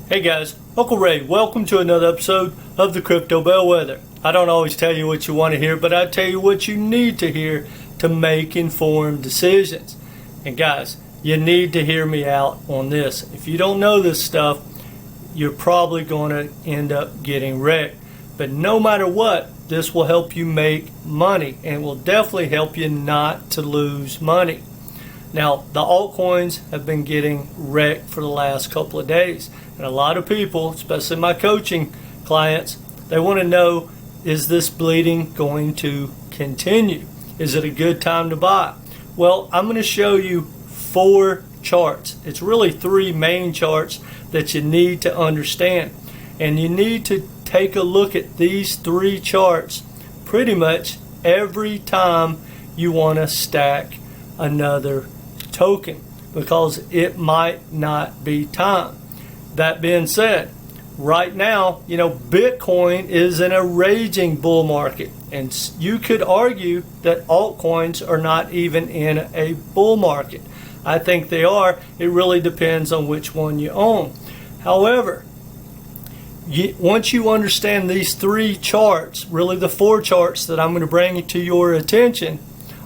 Hey guys, Uncle Ray, welcome to another episode of the Crypto Bellwether. I don't always tell you what you want to hear, but I tell you what you need to hear to make informed decisions. And guys, you need to hear me out on this. If you don't know this stuff, you're probably going to end up getting wrecked. But no matter what, this will help you make money and will definitely help you not to lose money. Now, the altcoins have been getting wrecked for the last couple of days. And a lot of people, especially my coaching clients, they want to know, is this bleeding going to continue? Is it a good time to buy? Well, I'm going to show you 4 charts. It's really 3 main charts that you need to understand. And you need to take a look at these 3 charts pretty much every time you want to stack another token, because it might not be time. That being said, right now, Bitcoin is in a raging bull market, and you could argue that altcoins are not even in a bull market. I think they are. It really depends on which one you own. However, once you understand these 3 charts, really the 4 charts that I'm going to bring to your attention,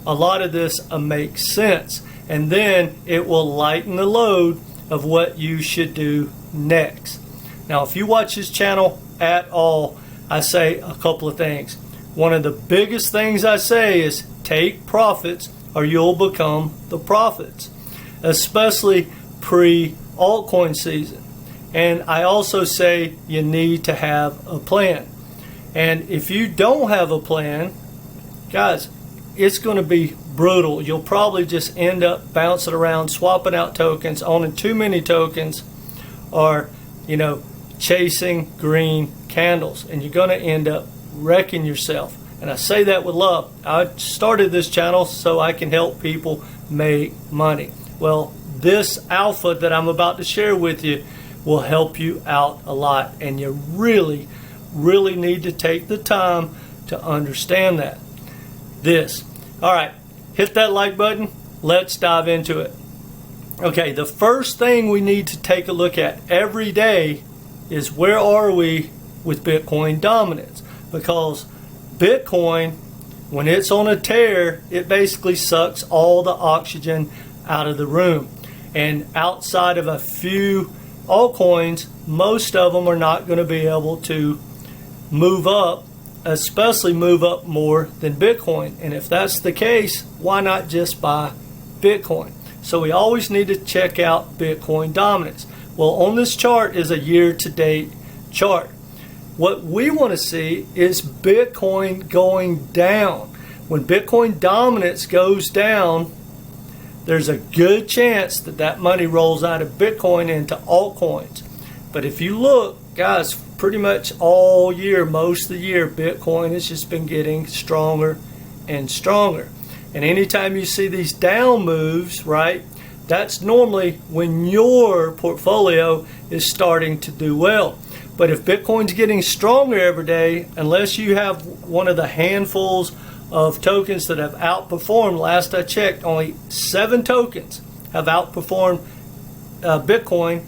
a lot of this makes sense. And then it will lighten the load of what you should do next. Now, if you watch this channel at all, I say a couple of things. One of the biggest things I say is take profits or you'll become the prophets, especially pre-altcoin season. And I also say you need to have a plan. And if you don't have a plan, guys, it's going to be brutal. You'll probably just end up bouncing around, swapping out tokens, owning too many tokens, or chasing green candles, and you're going to end up wrecking yourself. And I say that with love. I started this channel so I can help people make money. Well, this alpha that I'm about to share with you will help you out a lot, and you really need to take the time to understand that. All right, hit that like button. Let's dive into it. Okay, the first thing we need to take a look at every day is where are we with Bitcoin dominance? Because Bitcoin, when it's on a tear, it basically sucks all the oxygen out of the room. And outside of a few altcoins, most of them are not going to be able to move up, especially move up more than Bitcoin. And if that's the case, why not just buy Bitcoin? So we always need to check out Bitcoin dominance. Well, on this chart is a year-to-date chart. What we want to see is Bitcoin going down. When Bitcoin dominance goes down, there's a good chance that that money rolls out of Bitcoin into altcoins. But if you look, guys, pretty much all year, most of the year, Bitcoin has just been getting stronger and stronger. And anytime you see these down moves, right, that's normally when your portfolio is starting to do well. But if Bitcoin's getting stronger every day, unless you have one of the handfuls of tokens that have outperformed, last I checked, only 7 tokens have outperformed Bitcoin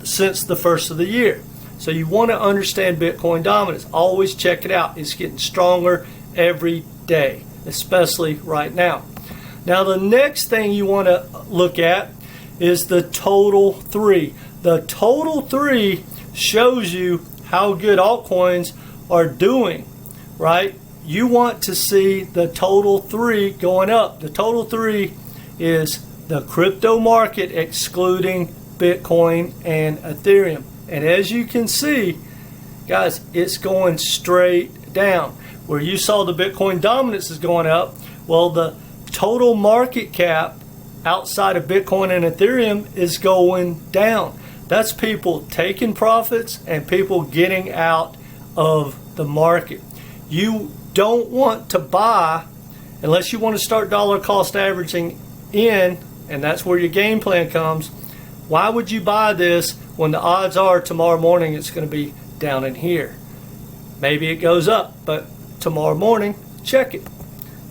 since the first of the year. So you want to understand Bitcoin dominance. Always check it out. It's getting stronger every day, especially right now. Now, the next thing you want to look at is the total 3. The total 3 shows you how good altcoins are doing, right? You want to see the total 3 going up. The total 3 is the crypto market excluding Bitcoin and Ethereum. And as you can see, guys, it's going straight down. Where you saw the Bitcoin dominance is going up, well, the total market cap outside of Bitcoin and Ethereum is going down. That's people taking profits and people getting out of the market. You don't want to buy unless you want to start dollar cost averaging in, and that's where your game plan comes. Why would you buy this when the odds are tomorrow morning it's going to be down in here? Maybe it goes up, but tomorrow morning, check it.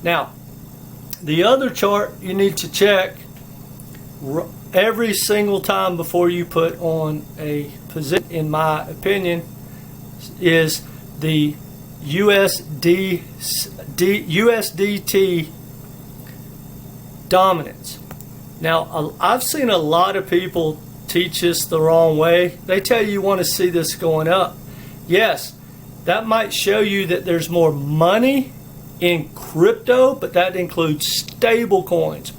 Now, the other chart you need to check every single time before you put on a position, in my opinion, is the USDT dominance. Now, I've seen a lot of people teach this the wrong way. They tell you want to see this going up. Yes, that might show you that there's more money in crypto, but that includes stable coins.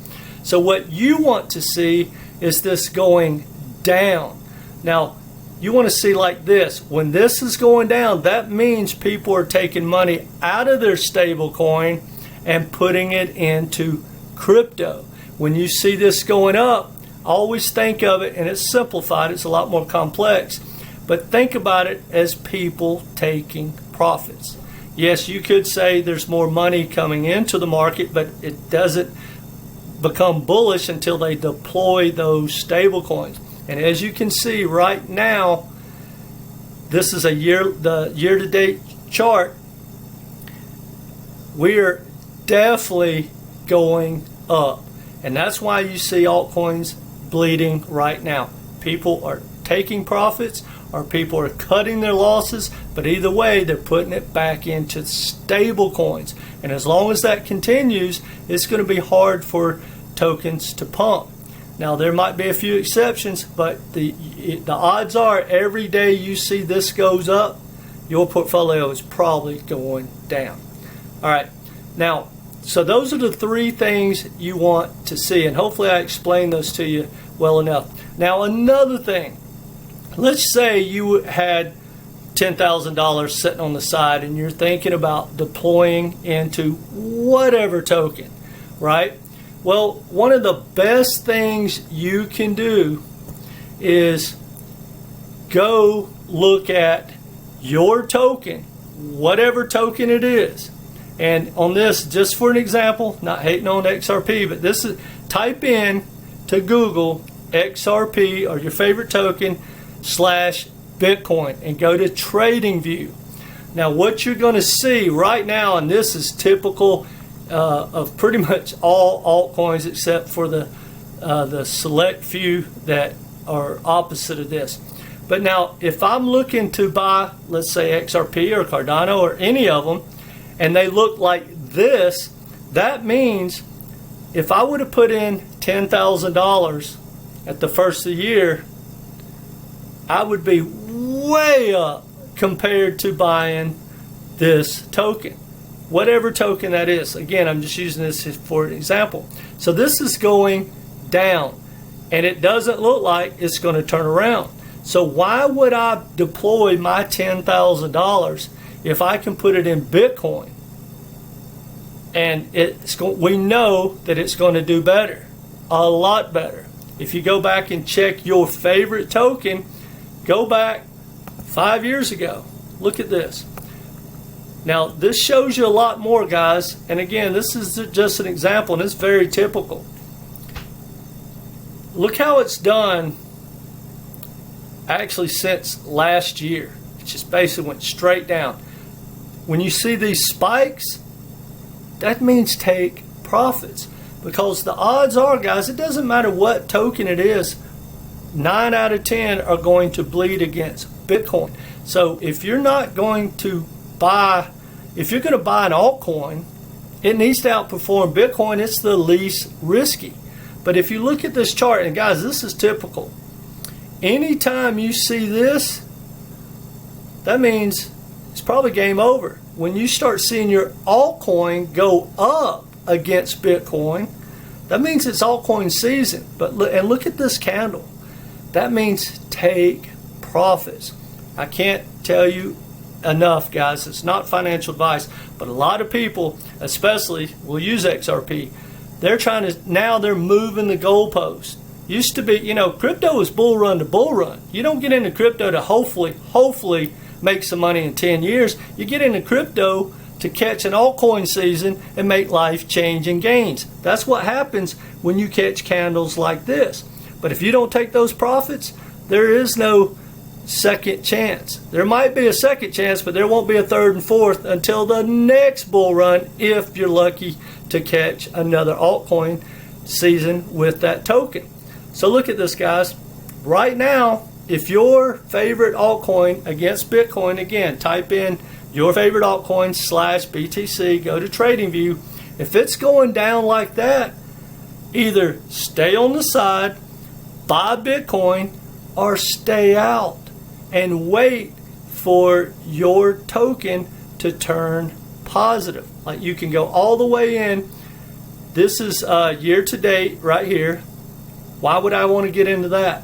So what you want to see is this going down. Now, you want to see like this. When this is going down, that means people are taking money out of their stable coin and putting it into crypto. When you see this going up, always think of it, and it's simplified, it's a lot more complex, but think about it as people taking profits. Yes, you could say there's more money coming into the market, but it doesn't become bullish until they deploy those stable coins. And as you can see right now, this is the year-to-date chart. We are definitely going up. And that's why you see altcoins bleeding right now. People are taking profits or people are cutting their losses, but either way, they're putting it back into stable coins. And as long as that continues, it's going to be hard for tokens to pump. Now, there might be a few exceptions, but the odds are every day you see this goes up, your portfolio is probably going down. All right. Now, so those are the three things you want to see, and hopefully I explained those to you well enough. Now, another thing, let's say you had $10,000 sitting on the side and you're thinking about deploying into whatever token, right? Well, one of the best things you can do is go look at your token, whatever token it is. And on this, just for an example, not hating on XRP, but this is, type in to Google XRP or your favorite token / Bitcoin and go to Trading View. Now, what you're going to see right now, and this is typical of pretty much all altcoins except for the select few that are opposite of this. But now, if I'm looking to buy, let's say XRP or Cardano or any of them, and they look like this, that means if I would have put in $10,000 at the first of the year, I would be way up compared to buying this token, whatever token that is. Again, I'm just using this for an example. So this is going down, and it doesn't look like it's going to turn around. So why would I deploy my $10,000 if I can put it in Bitcoin? And we know that it's going to do better, a lot better. If you go back and check your favorite token, go back 5 years ago. Look at this. Now, this shows you a lot more, guys. And again, this is just an example, and it's very typical. Look how it's done actually since last year. It just basically went straight down. When you see these spikes, that means take profits. Because the odds are, guys, it doesn't matter what token it is, 9 out of 10 are going to bleed against Bitcoin. So if you're not going to buy, if you're going to buy an altcoin, it needs to outperform Bitcoin. It's the least risky. But if you look at this chart, and guys, this is typical. Anytime you see this, that means it's probably game over. When you start seeing your altcoin go up against Bitcoin, that means it's altcoin season. But look at this candle. That means take profits. I can't tell you enough, guys. It's not financial advice, but a lot of people, especially, will use XRP. They're trying to, now they're moving the goalpost. Used to be, you know, crypto is bull run to bull run. You don't get into crypto to hopefully make some money in 10 years. You get into crypto to catch an altcoin season and make life-changing gains. That's what happens when you catch candles like this. But if you don't take those profits, there is no second chance. There might be a second chance, but there won't be a third and fourth until the next bull run if you're lucky to catch another altcoin season with that token. So look at this, guys. Right now, if your favorite altcoin against Bitcoin, again, type in your favorite altcoin /BTC, go to TradingView. If it's going down like that, either stay on the side, buy Bitcoin, or stay out and wait for your token to turn positive. Like you can go all the way in. This is year to date right here. Why would I want to get into that?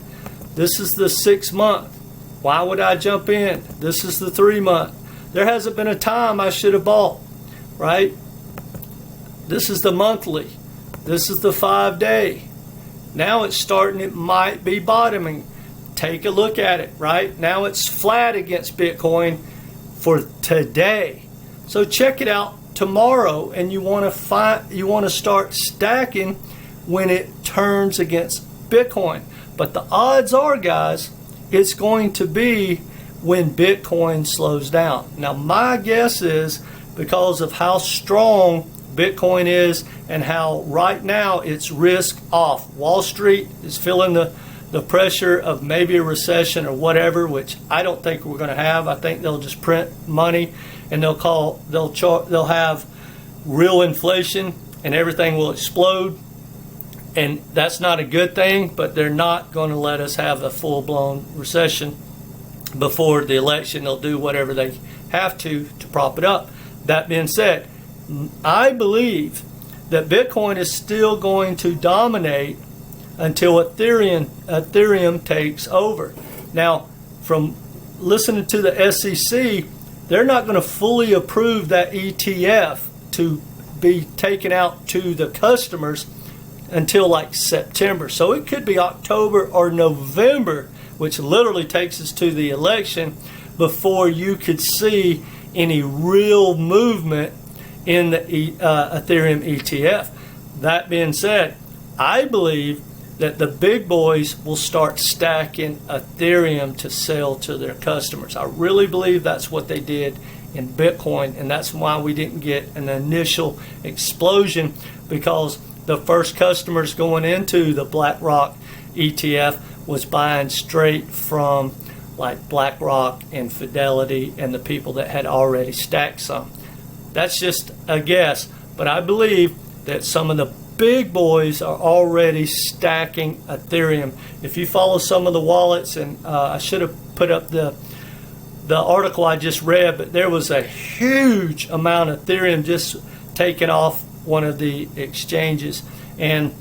This is the 6 month. Why would I jump in? This is the 3 month. There hasn't been a time I should have bought, right? This is the monthly. This is the 5 day. Now it's starting, it might be bottoming. Take a look at it, right? Now it's flat against Bitcoin for today. So check it out tomorrow, and you want to start stacking when it turns against Bitcoin. But the odds are, guys, it's going to be when Bitcoin slows down. Now my guess is, because of how strong Bitcoin is and how right now it's risk off. Wall Street is feeling the pressure of maybe a recession or whatever, which I don't think we're going to have. I think they'll just print money and they'll have real inflation and everything will explode. And that's not a good thing, but they're not going to let us have a full-blown recession before the election. They'll do whatever they have to prop it up. That being said, I believe that Bitcoin is still going to dominate until Ethereum takes over. Now, from listening to the SEC, they're not going to fully approve that ETF to be taken out to the customers until like September. So it could be October or November, which literally takes us to the election, before you could see any real movement in the Ethereum ETF. That being said, I believe that the big boys will start stacking Ethereum to sell to their customers. I really believe that's what they did in Bitcoin, and that's why we didn't get an initial explosion, because the first customers going into the BlackRock ETF was buying straight from like BlackRock and Fidelity and the people that had already stacked some. That's just a guess, but I believe that some of the big boys are already stacking Ethereum. If you follow some of the wallets, and I should have put up the article I just read, but there was a huge amount of Ethereum just taken off one of the exchanges, and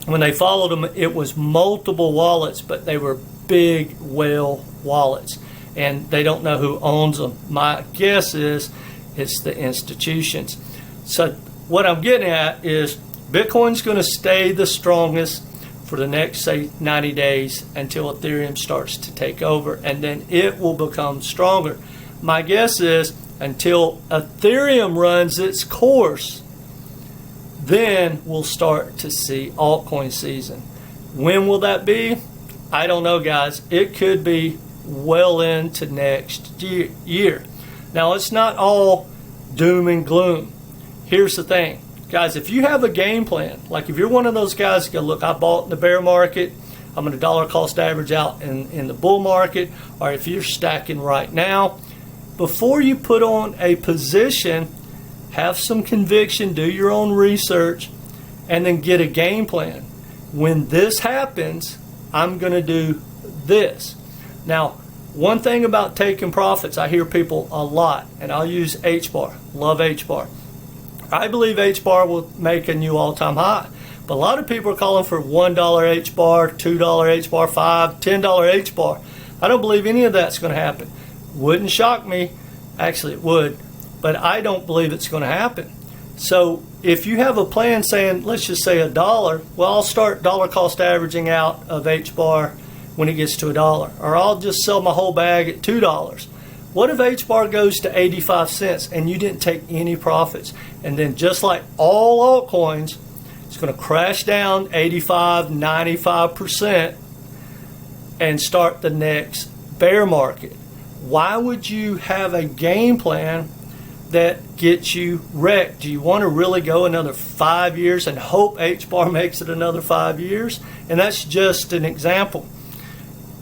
when they followed them, it was multiple wallets, but they were big whale wallets, and they don't know who owns them. My guess is it's the institutions. So what I'm getting at is Bitcoin's going to stay the strongest for the next, say, 90 days until Ethereum starts to take over, and then it will become stronger. My guess is until Ethereum runs its course, then we'll start to see altcoin season. When will that be? I don't know, guys. It could be well into next year. Now, it's not all doom and gloom. Here's the thing, guys. If you have a game plan, like if you're one of those guys that go, look, I bought in the bear market, I'm going to dollar cost average out in the bull market, or if you're stacking right now, before you put on a position, have some conviction, do your own research, and then get a game plan. When this happens, I'm going to do this. Now, one thing about taking profits, I hear people a lot, and I'll use HBAR. Love HBAR. I believe HBAR will make a new all-time high. But a lot of people are calling for $1 HBAR, $2 HBAR, $5, $10 HBAR. I don't believe any of that's going to happen. Wouldn't shock me. Actually, it would. But I don't believe it's going to happen. So if you have a plan saying, let's just say $1, well, I'll start dollar cost averaging out of HBAR when it gets to $1, or I'll just sell my whole bag at $2. What if HBAR goes to 85 cents and you didn't take any profits? And then just like all altcoins, it's going to crash down 85, 95% and start the next bear market. Why would you have a game plan that gets you wrecked? Do you want to really go another 5 years and hope HBAR makes it another 5 years? And that's just an example.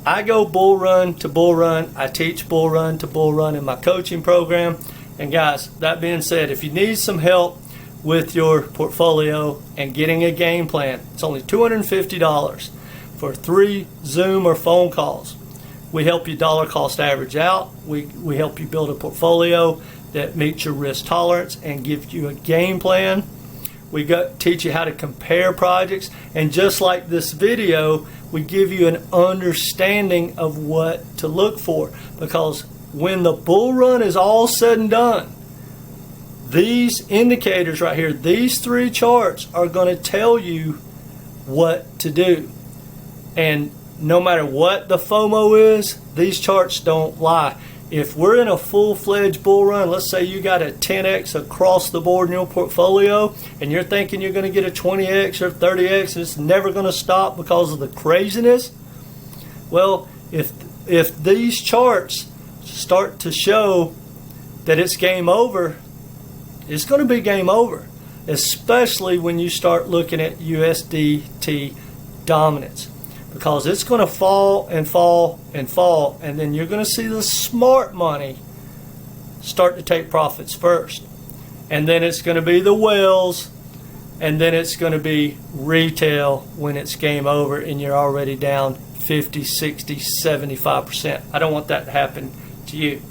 I go bull run to bull run. I teach bull run to bull run in my coaching program. And guys, that being said, if you need some help with your portfolio and getting a game plan, it's only $250 for 3 Zoom or phone calls. We help you dollar cost average out. We help you build a portfolio that meets your risk tolerance and give you a game plan. We teach you how to compare projects, and just like this video, we give you an understanding of what to look for, because when the bull run is all said and done, these indicators right here, these 3 charts are going to tell you what to do. And no matter what the FOMO is, these charts don't lie. If we're in a full-fledged bull run, let's say you got a 10x across the board in your portfolio, and you're thinking you're going to get a 20x or 30x, and it's never going to stop because of the craziness. Well, if these charts start to show that it's game over, it's going to be game over, especially when you start looking at USDT dominance, because it's going to fall and fall and fall, and then you're going to see the smart money start to take profits first, and then it's going to be the whales, and then it's going to be retail when it's game over and you're already down 50, 60, 75%. I don't want that to happen to you.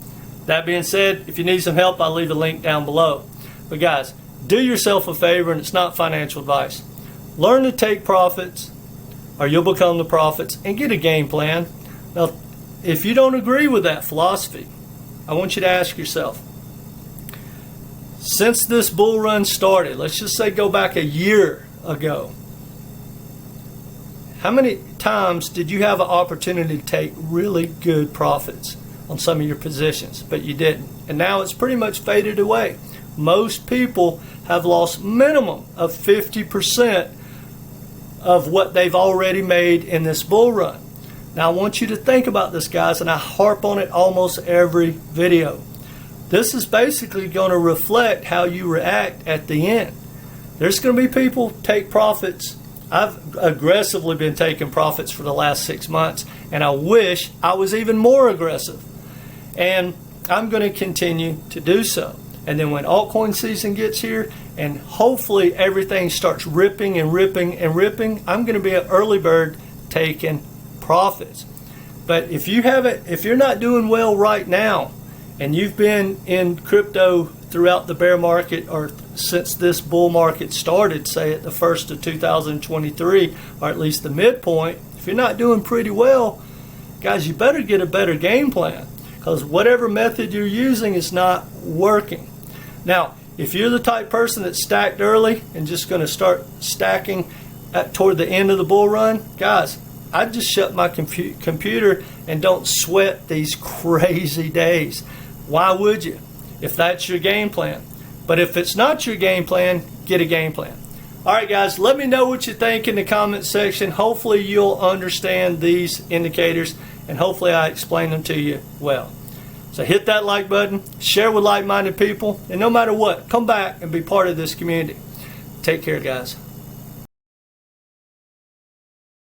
That being said, if you need some help, I'll leave a link down below. But guys, do yourself a favor, and it's not financial advice. Learn to take profits, or you'll become the profits, and get a game plan. Now, if you don't agree with that philosophy, I want you to ask yourself, since this bull run started, let's just say go back a year ago, how many times did you have an opportunity to take really good profits on some of your positions, but you didn't? And now it's pretty much faded away. Most people have lost minimum of 50% of what they've already made in this bull run. Now I want you to think about this, guys, and I harp on it almost every video. This is basically going to reflect how you react at the end. There's going to be people take profits. I've aggressively been taking profits for the last 6 months, and I wish I was even more aggressive. And I'm going to continue to do so. And then when altcoin season gets here, and hopefully everything starts ripping and ripping and ripping, I'm going to be an early bird taking profits. But if you're not doing well right now, and you've been in crypto throughout the bear market, or since this bull market started, say at the 1st of 2023, or at least the midpoint, if you're not doing pretty well, guys, you better get a better game plan, because whatever method you're using is not working. Now, if you're the type person that stacked early and just going to start stacking toward the end of the bull run, guys, I'd just shut my computer and don't sweat these crazy days. Why would you, if that's your game plan? But if it's not your game plan, get a game plan. All right, guys, let me know what you think in the comment section. Hopefully you'll understand these indicators, and hopefully I explain them to you well. So hit that like button, share with like-minded people, and no matter what, come back and be part of this community. Take care, guys.